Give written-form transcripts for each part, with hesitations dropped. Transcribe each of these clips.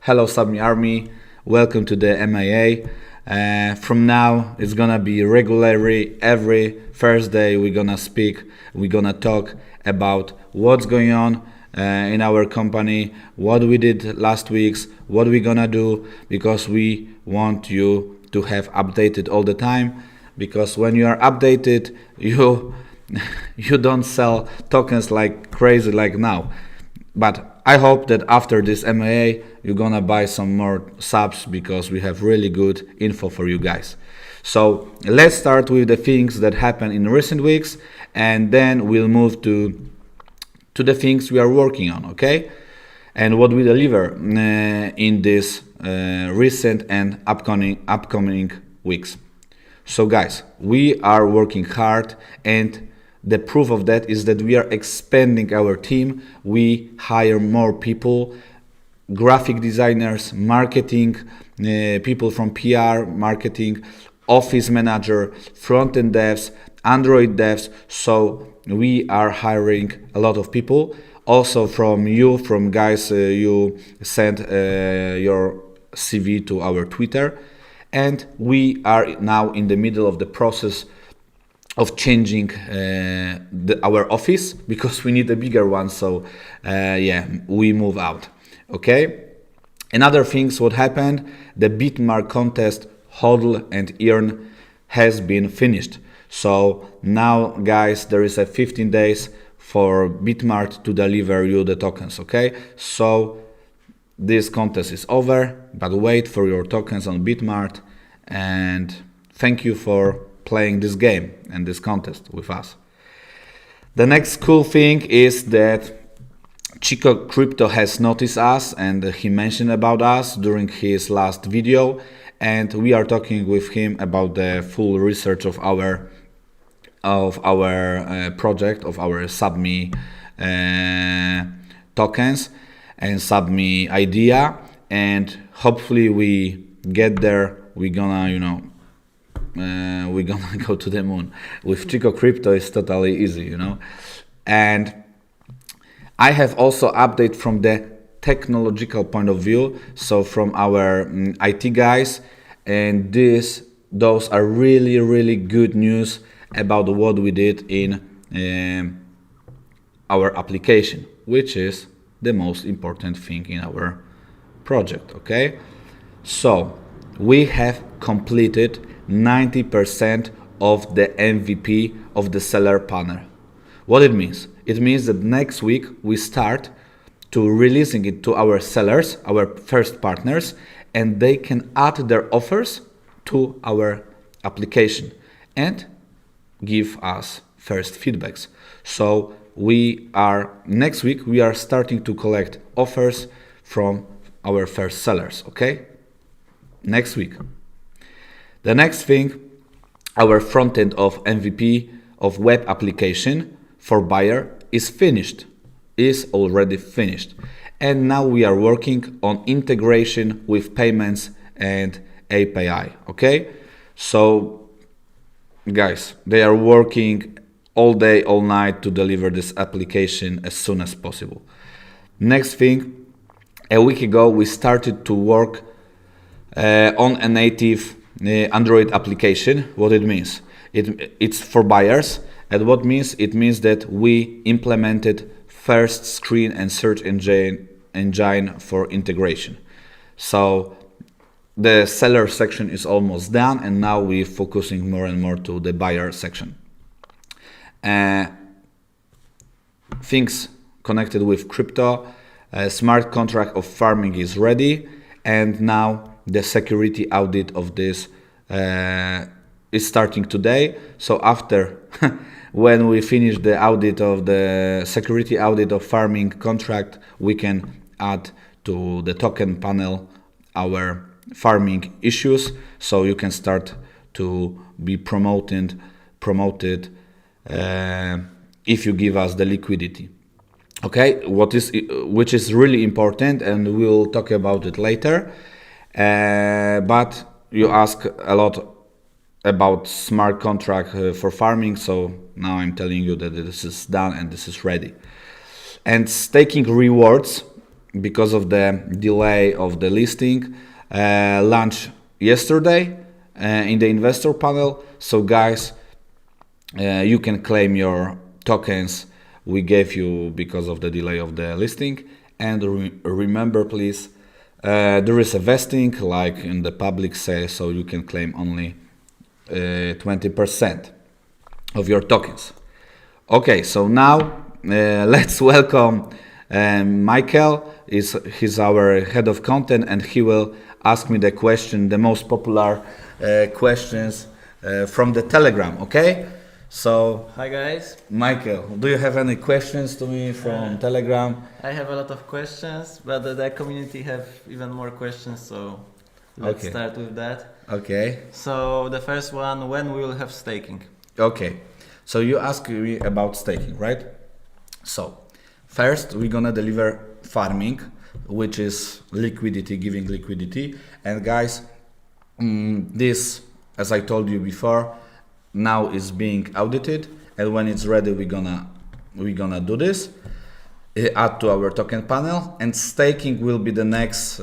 Hello Subme Army, welcome to the MIA. From now it's gonna be regularly every Thursday we're gonna talk about what's going on in our company, what we did last weeks, what we're gonna do, because we want you to have updated all the time, because when you are updated you don't sell tokens like crazy like now. But I hope that after this MAA you're gonna buy some more subs, because we have really good info for you guys. So let's start with the things that happened in recent weeks, and then we'll move to the things we are working on, okay? And what we deliver in this recent and upcoming weeks. So guys, we are working hard, and the proof of that is that we are expanding our team. We hire more people, graphic designers, marketing, people from PR, marketing, office manager, front-end devs, Android devs. So we are hiring a lot of people. Also from guys, you sent your CV to our Twitter. And we are now in the middle of the process of changing our office, because we need a bigger one. So we move out. Okay. Another things what happened, the Bitmark contest HODL and earn has been finished. So now guys, there is a 15 days for Bitmark to deliver you the tokens. Okay. So this contest is over, but wait for your tokens on Bitmark, and thank you for playing this game and this contest with us. The next cool thing is that Chico Crypto has noticed us, and he mentioned about us during his last video, and we are talking with him about the full research of our project, of our Subme tokens and Subme idea, and hopefully we get there. We're gonna go to the moon. With Chico Crypto it's totally easy, And I have also update from the technological point of view, so from our IT guys, and those are really good news about what we did in our application, which is the most important thing in our project. Okay, so we have completed 90% of the MVP of the seller panel. What it means? It means that next week we start to releasing it to our sellers, our first partners, and they can add their offers to our application and give us first feedbacks. So next week we are starting to collect offers from our first sellers. Okay, next week. The next thing, our front end of MVP of web application for buyer is already finished. And now we are working on integration with payments and API. Okay, so guys, they are working all day, all night to deliver this application as soon as possible. Next thing, a week ago we started to work on a native Android application. What it means? It's for buyers, and what means? It means that we implemented first screen and search engine for integration. So the seller section is almost done, and now we're focusing more and more to the buyer section. Things connected with crypto, smart contract of farming is ready, and now the security audit of this is starting today. So after when we finish the audit of the security audit of farming contract, we can add to the token panel our farming issues, so you can start to be promoted if you give us the liquidity. Okay, which is really important, and we'll talk about it later. But you ask a lot about smart contract for farming, so now I'm telling you that this is done and this is ready. And staking rewards because of the delay of the listing, launched yesterday in the investor panel. So guys, you can claim your tokens we gave you because of the delay of the listing. And remember, please, there is a vesting like in the public sale, so you can claim only 20% of your tokens. Okay, so now let's welcome Michael. He's our head of content, and he will ask me the most popular questions from the Telegram. Okay, so hi guys. Michael, do you have any questions to me from Telegram? I have a lot of questions, but the community have even more questions, so let's start with that. Okay. So the first one, when we will have staking? Okay, so you ask me about staking, right? So first we're gonna deliver farming, which is liquidity, giving liquidity. And guys, this, as I told you before, now is being audited, and when it's ready, we're gonna do this, add to our token panel, and staking will be the next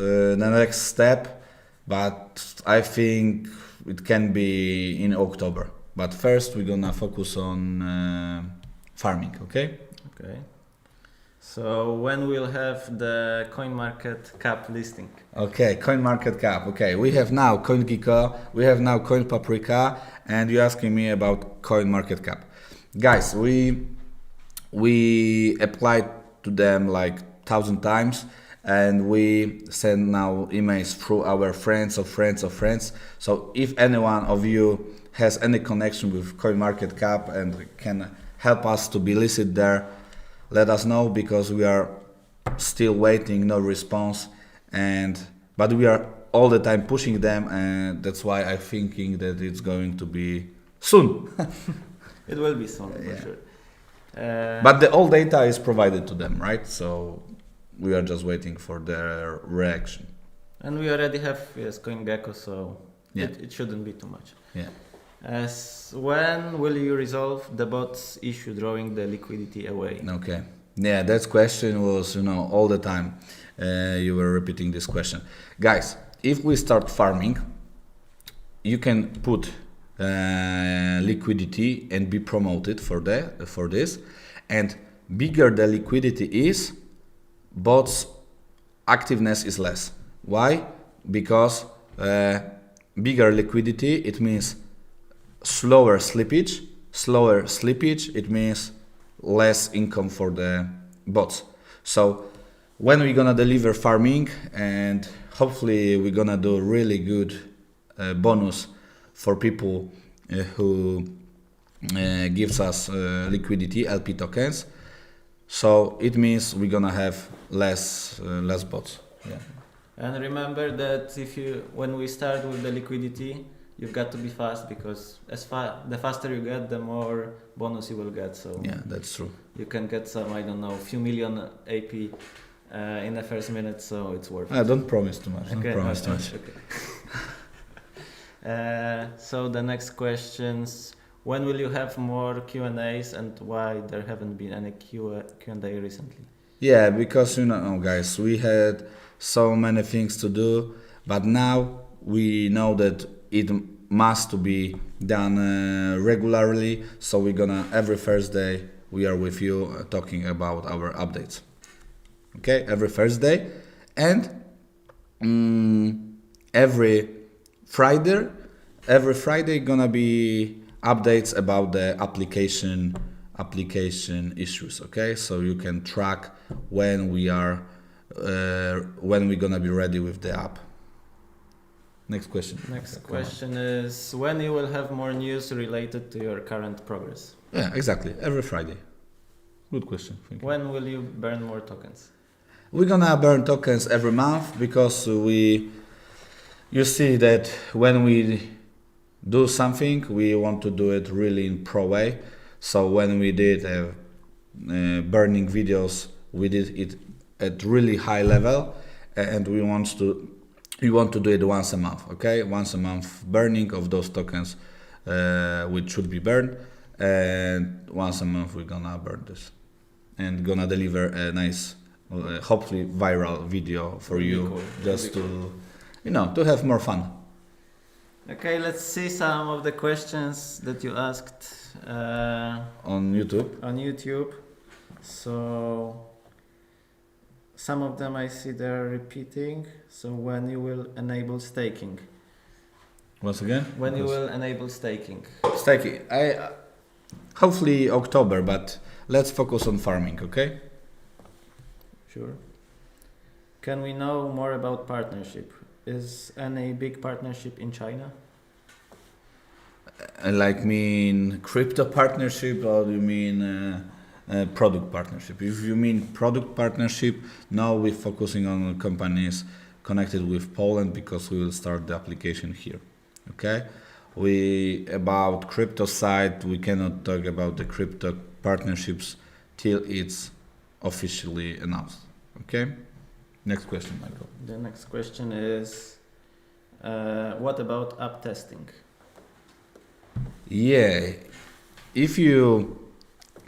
step. But I think it can be in October. But first, we're gonna focus on farming. Okay. Okay. So when we'll have the CoinMarketCap listing? Okay, CoinMarketCap. Okay, we have now CoinGecko, we have now CoinPaprika, and you're asking me about CoinMarketCap. Guys, we applied to them like 1,000 times, and we send now emails through our friends of friends of friends. So if anyone of you has any connection with CoinMarketCap and can help us to be listed there, let us know, because we are still waiting, no response, but we are all the time pushing them, and that's why I'm thinking that it's going to be soon. It will be soon, for sure. But the all data is provided to them, right? So we are just waiting for their reaction. And we already have CoinGecko, so it shouldn't be too much. Yeah. When will you resolve the bots issue drawing the liquidity away? Okay. Yeah, that question was, all the time you were repeating this question. Guys, if we start farming, you can put liquidity and be promoted for this. And bigger the liquidity is, bots activeness is less. Why? Because bigger liquidity, it means slower slippage. Slower slippage, it means less income for the bots. So when we're gonna deliver farming, and hopefully we're gonna do really good bonus for people who gives us liquidity, LP tokens. So it means we're gonna have less bots. Yeah. And remember that when we start with the liquidity, you've got to be fast, because the faster you get, the more bonus you will get. So yeah, that's true. You can get some, I don't know, few million AP in the first minute, so it's worth it. Don't promise too much. Okay, don't promise too much. Okay. So the next questions: when will you have more Q&As, and why there haven't been any Q&A recently? Yeah, because guys, we had so many things to do, but now we know that it must be done regularly. So we're gonna, every Thursday we are with you talking about our updates. Okay, every Thursday, and every Friday gonna be updates about the application issues. Okay, so you can track when we're gonna be ready with the app. Next question. Next question is when you will have more news related to your current progress. Yeah, exactly. Every Friday. Good question. Thank you. When will you burn more tokens? We're gonna burn tokens every month, because you see that when we do something, we want to do it really in pro way. So when we did burning videos, we did it at really high level, and we want to do it once a month. Okay, once a month burning of those tokens, which should be burned, and once a month we're gonna burn this and gonna deliver a nice hopefully viral video for Would be you, cool. just Would be to, to have more fun. Okay, let's see some of the questions that you asked On YouTube. on YouTube. So some of them I see they're repeating. So when you will enable staking? Once again? When you will enable staking? Staking. Hopefully October, but let's focus on farming, okay? Sure. Can we know more about partnership? Is any big partnership in China? Like mean crypto partnership, or do you mean product partnership? If you mean product partnership, now we're focusing on companies connected with Poland because we will start the application here. Okay? About crypto side, we cannot talk about the crypto partnerships till it's officially announced. Okay? Next question, Michael. The next question is, what about app testing? Yeah, if you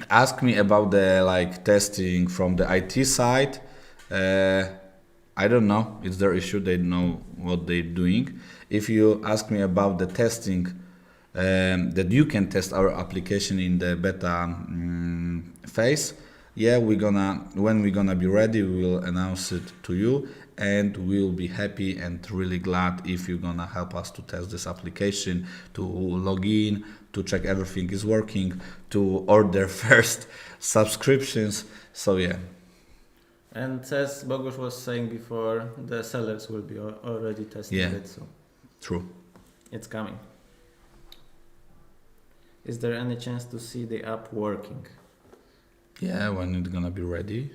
ask me about the testing from the IT side, I don't know. It's their issue. They know what they're doing. If you ask me about the testing, that you can test our application in the beta phase, yeah, when we're gonna be ready, we will announce it to you, and we'll be happy and really glad if you're gonna help us to test this application, to log in, to check everything is working, to order first subscriptions. So yeah. And as Bogusz was saying before, the sellers will be already testing it, so True. it's coming. Is there any chance to see the app working? Yeah, when it's gonna be ready.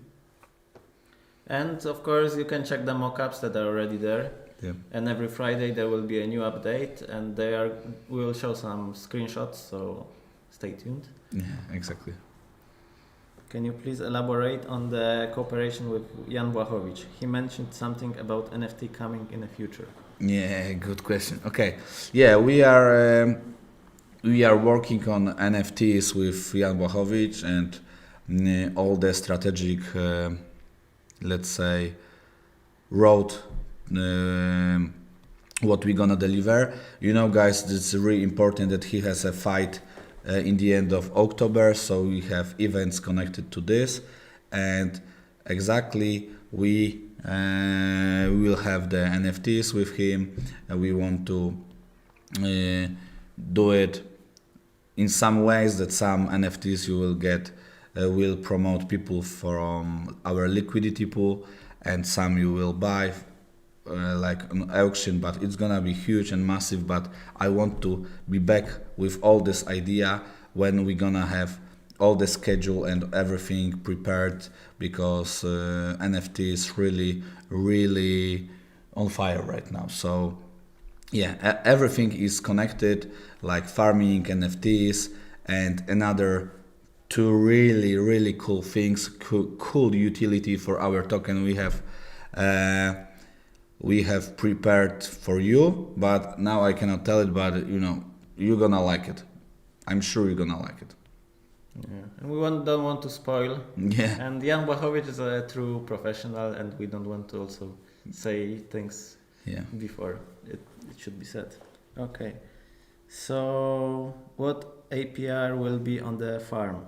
And of course, you can check the mockups that are already there. Yeah. And every Friday there will be a new update, and we will show some screenshots. So stay tuned. Yeah, exactly. Can you please elaborate on the cooperation with Jan Błachowicz? He mentioned something about NFT coming in the future. Yeah, good question. Okay, yeah, we are working on NFTs with Jan Błachowicz and all the strategic, let's say, road. What we're gonna deliver. You know, guys, it's really important that he has a fight in the end of October, so we have events connected to this, and exactly we will have the NFTs with him. We want to do it in some ways that some NFTs you will get will promote people from our liquidity pool, and some you will buy like an auction, but it's gonna be huge and massive. But I want to be back with all this idea when we're gonna have all the schedule and everything prepared, because NFT is really on fire right now. So yeah, everything is connected, like farming, NFTs, and another two really cool things, cool utility for our token we have prepared for you, but now I cannot tell it, but you're gonna like it. I'm sure you're gonna like it. Yeah, and we don't want to spoil. Yeah. And Jan Błachowicz is a true professional, and we don't want to also say things before it should be said. Okay. So what APR will be on the farm?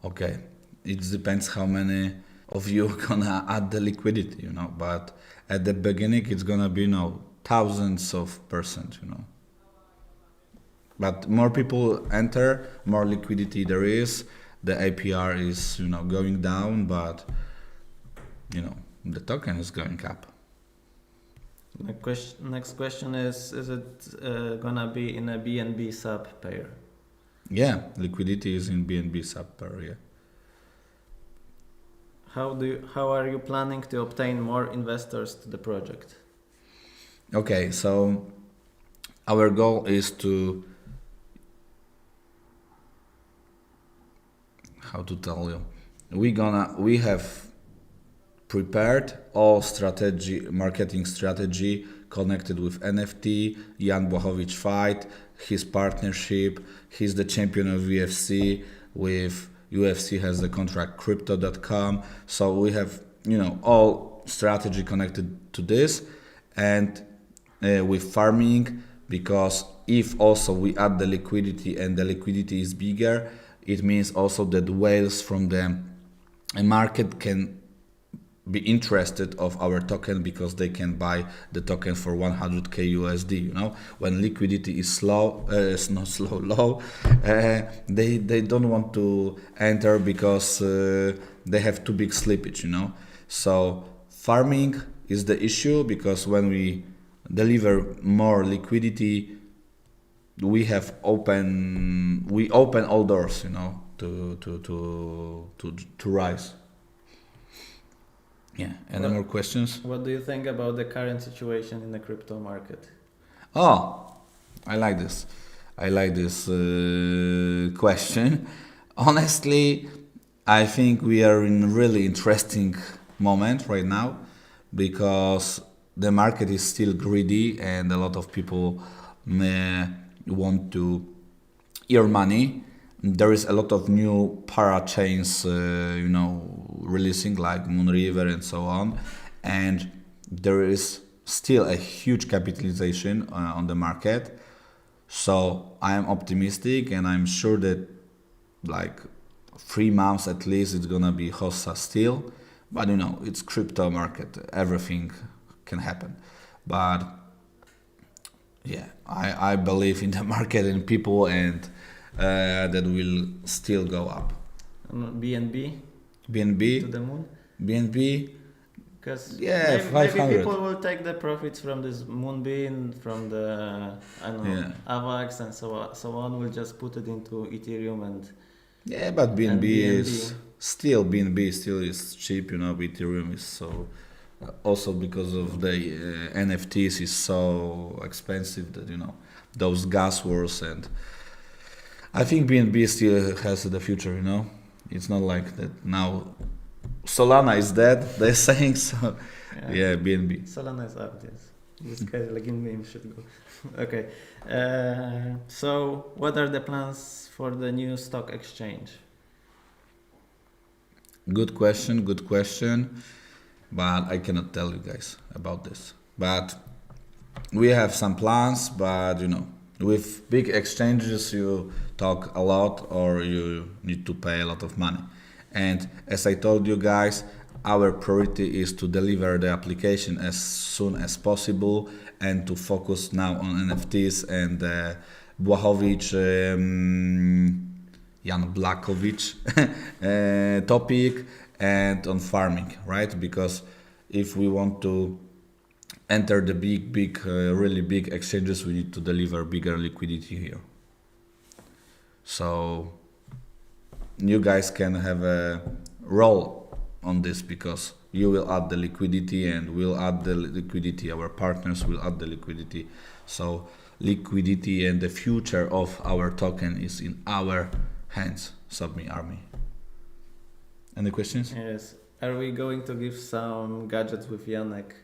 Okay. It depends how many of you gonna add the liquidity, but at the beginning it's gonna be thousands of %. But more people enter, more liquidity there is. The APR is going down, but the token is going up. Next question is it gonna be in a BNB sub pair? Yeah, liquidity is in BNB sub pair, yeah. How are you planning to obtain more investors to the project? Okay, so our goal is to, how to tell you, we have prepared all marketing strategy connected with NFT, Jan Błachowicz fight, his partnership. He's the champion of UFC with UFC has the contract crypto.com. So we have, all strategy connected to this, and with farming, because if also we add the liquidity and the liquidity is bigger, it means also that whales from the market can be interested of our token, because they can buy the token for 100k USD. When liquidity is low, they don't want to enter because they have too big slippage. So farming is the issue, because when we deliver more liquidity, we open all doors, to rise. Yeah. Any more questions? What do you think about the current situation in the crypto market? Oh, I like this. Question. Honestly, I think we are in a really interesting moment right now, because the market is still greedy and a lot of people want to earn money. There is a lot of new parachains, releasing, like Moonriver and so on, and there is still a huge capitalization on the market. So I am optimistic, and I'm sure that like 3 months at least it's gonna be Hossa still. But it's crypto market, everything can happen. But yeah, I believe in the market and people, and that will still go up. BNB BNB to the moon? BNB, because yeah, maybe people will take the profits from this Moonbeam, from the AVAX and so on. Will just put it into Ethereum and but BNB still is cheap. Ethereum is so also because of the NFTs is so expensive that those gas wars, and I think BNB still has the future. It's not like that now. Solana is dead, they're saying so. Yeah, BNB. Solana is up, yes. This guy like in meme should go. Okay. So what are the plans for the new stock exchange? Good question. But I cannot tell you guys about this. But we have some plans, but with big exchanges you talk a lot, or you need to pay a lot of money. And as I told you guys, our priority is to deliver the application as soon as possible, and to focus now on NFTs and Błachowicz, Jan Blachowicz topic, and on farming, right? Because if we want to enter the really big exchanges, we need to deliver bigger liquidity here. So you guys can have a role on this, because you will add the liquidity and we'll add the liquidity, our partners will add the liquidity. So liquidity and the future of our token is in our hands, Subme Army. Any questions? Yes. Are we going to give some gadgets with Janek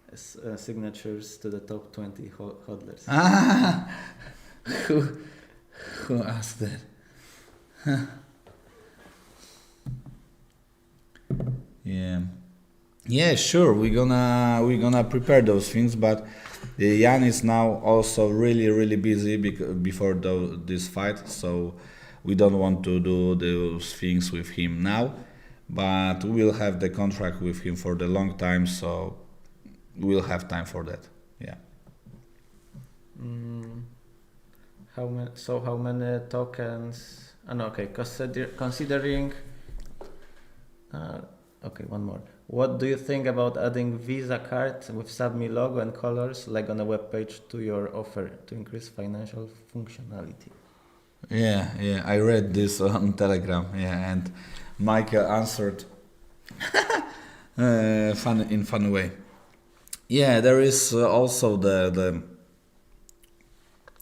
as signatures to the top 20 hodlers? Who asked that? Huh. Yeah, sure. We're gonna prepare those things, but Jan is now also really busy before this fight, so we don't want to do those things with him now. But we'll have the contract with him for the long time, so we'll have time for that. Yeah. How many tokens? Considering. Okay, one more. What do you think about adding Visa card with Subme logo and colors, like on a web page, to your offer to increase financial functionality? Yeah, I read this on Telegram. Yeah, and Michael answered in funny way. Yeah, there is also the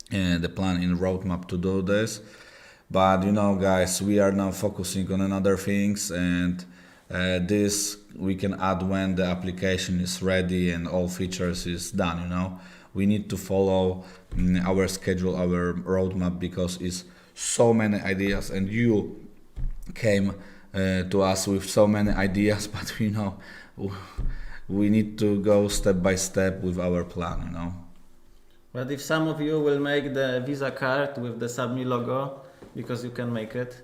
plan in roadmap to do this, but guys, we are now focusing on another things, and this we can add when the application is ready and all features is done. We need to follow our schedule, our roadmap, because it's so many ideas, and you came to us with so many ideas, but we need to go step by step with our plan. But if some of you will make the Visa card with the Subme logo, because you can make it,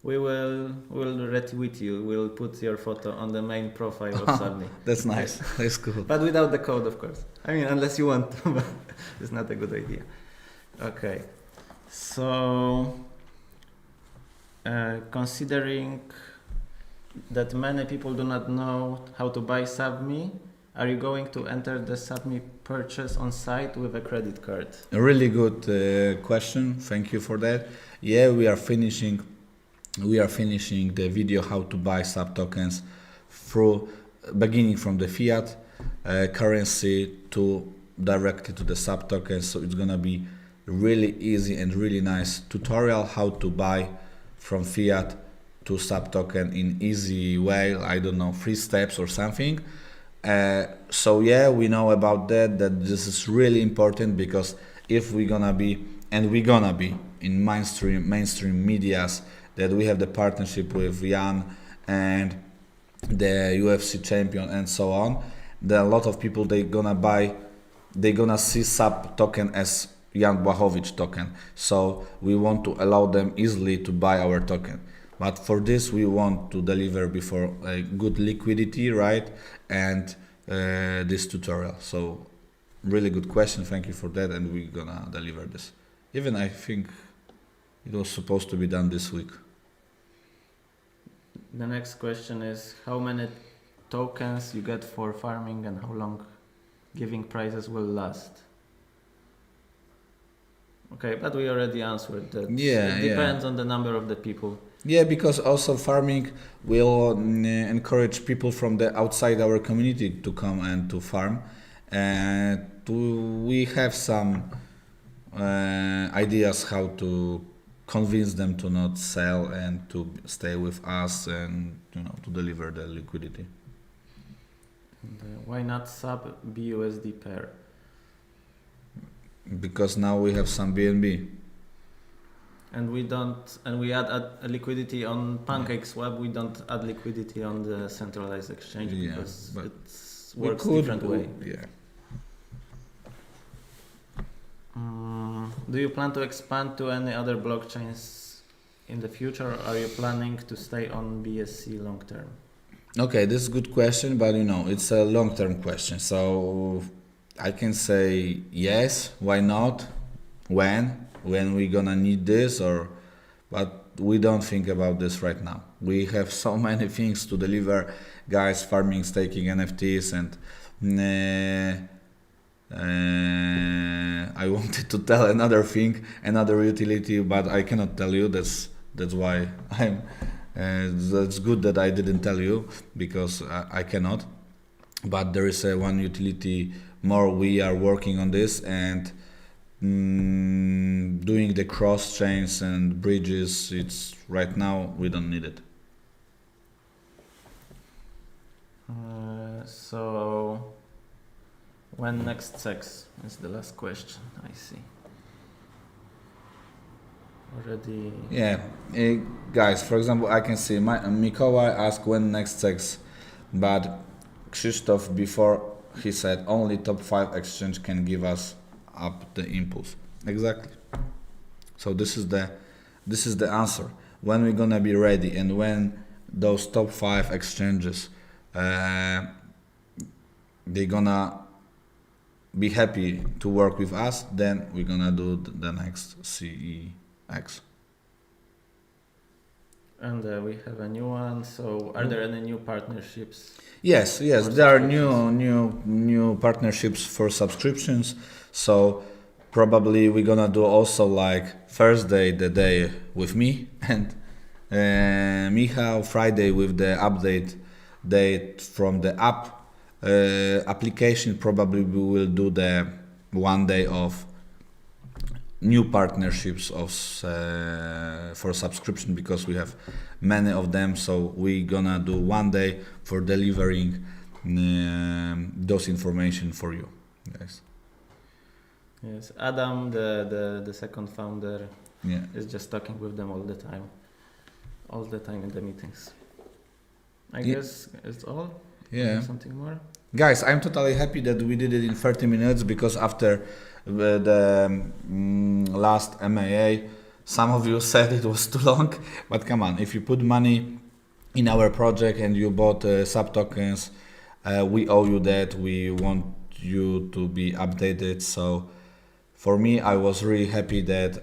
we'll retweet you. We'll put your photo on the main profile of Subme. That's nice. That's cool. But without the code, of course. I mean, unless you want to, but it's not a good idea. Okay. So, considering that many people do not know how to buy Subme, are you going to enter the Subme purchase on site with a credit card? A really good question. Thank you for that. Yeah, we are finishing the video how to buy sub tokens through beginning from the fiat currency to directly to the sub tokens. So it's gonna be really easy and really nice tutorial how to buy from fiat to sub token in easy way. I don't know, 3 steps or something. So yeah, we know about that this is really important, because if we're gonna be in mainstream medias, that we have the partnership with Jan and the UFC champion and so on, there are a lot of people they're gonna see sub token as Jan Błachowicz token. So we want to allow them easily to buy our token. But for this, we want to deliver before a good liquidity, right? And this tutorial. So really good question. Thank you for that. And we're gonna deliver this. Even I think it was supposed to be done this week. The next question is how many tokens you get for farming and how long giving prizes will last. Okay, but we already answered that. Yeah, it depends on the number of the people. Yeah, because also farming will encourage people from the outside our community to come and to farm. And we have some ideas how to convince them to not sell and to stay with us and to deliver the liquidity. And, why not sub BUSD pair? Because now we have some BNB. And we add a liquidity on Pancakeswap. We don't add liquidity on the centralized exchange because it works different way. Yeah. Do you plan to expand to any other blockchains in the future, or are you planning to stay on BSC long term? Okay, this is a good question, but it's a long term question. So I can say yes, why not? When we're gonna need this, but we don't think about this right now. We have so many things to deliver, guys, farming, staking, NFTs, and I wanted to tell another thing, another utility, but I cannot tell you. That's why I'm. That's good that I didn't tell you, because I cannot. But there is one utility more. We are working on this and doing the cross chains and bridges. It's right now we don't need it. So when next sex is the last question. I see. Already. Yeah, guys. For example, I can see Mikołaj asked when next sex, but Krzysztof before he said only top 5 exchange can give us up the impulse. Exactly. So this is the answer. When we're gonna be ready, and when those top 5 exchanges they're gonna be happy to work with us, then we're gonna do the next CEX. And we have a new one. So, are there any new partnerships? Yes, there are new partnerships for subscriptions. So probably we're gonna do also like Thursday the day with me and Michał, Friday with the update date from the app application. Probably we will do the one day of new partnerships for subscription, because we have many of them. So we're gonna do one day for delivering those information for you guys. Yes, Adam, the second founder, is just talking with them all the time. all the time in the meetings. I Yeah. guess it's all. Yeah. Something more. Guys, I'm totally happy that we did it in 30 minutes because after the last MAA, some of you said it was too long. But come on, if you put money in our project and you bought sub tokens, we owe you that. We want you to be updated. So for me, I was really happy that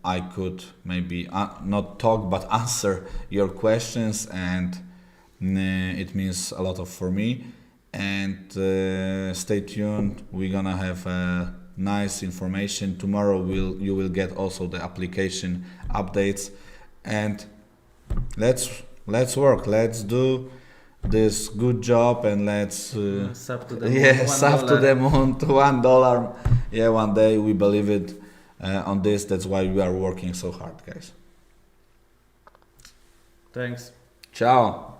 I could maybe not talk but answer your questions, and it means a lot for me. And stay tuned. We're gonna have nice information tomorrow. You will get also the application updates, and let's work. Let's do this good job, and let's sub to the moon, sub to the moon to $1. Yeah, one day we believe it on this. That's why we are working so hard, guys. Thanks. Ciao.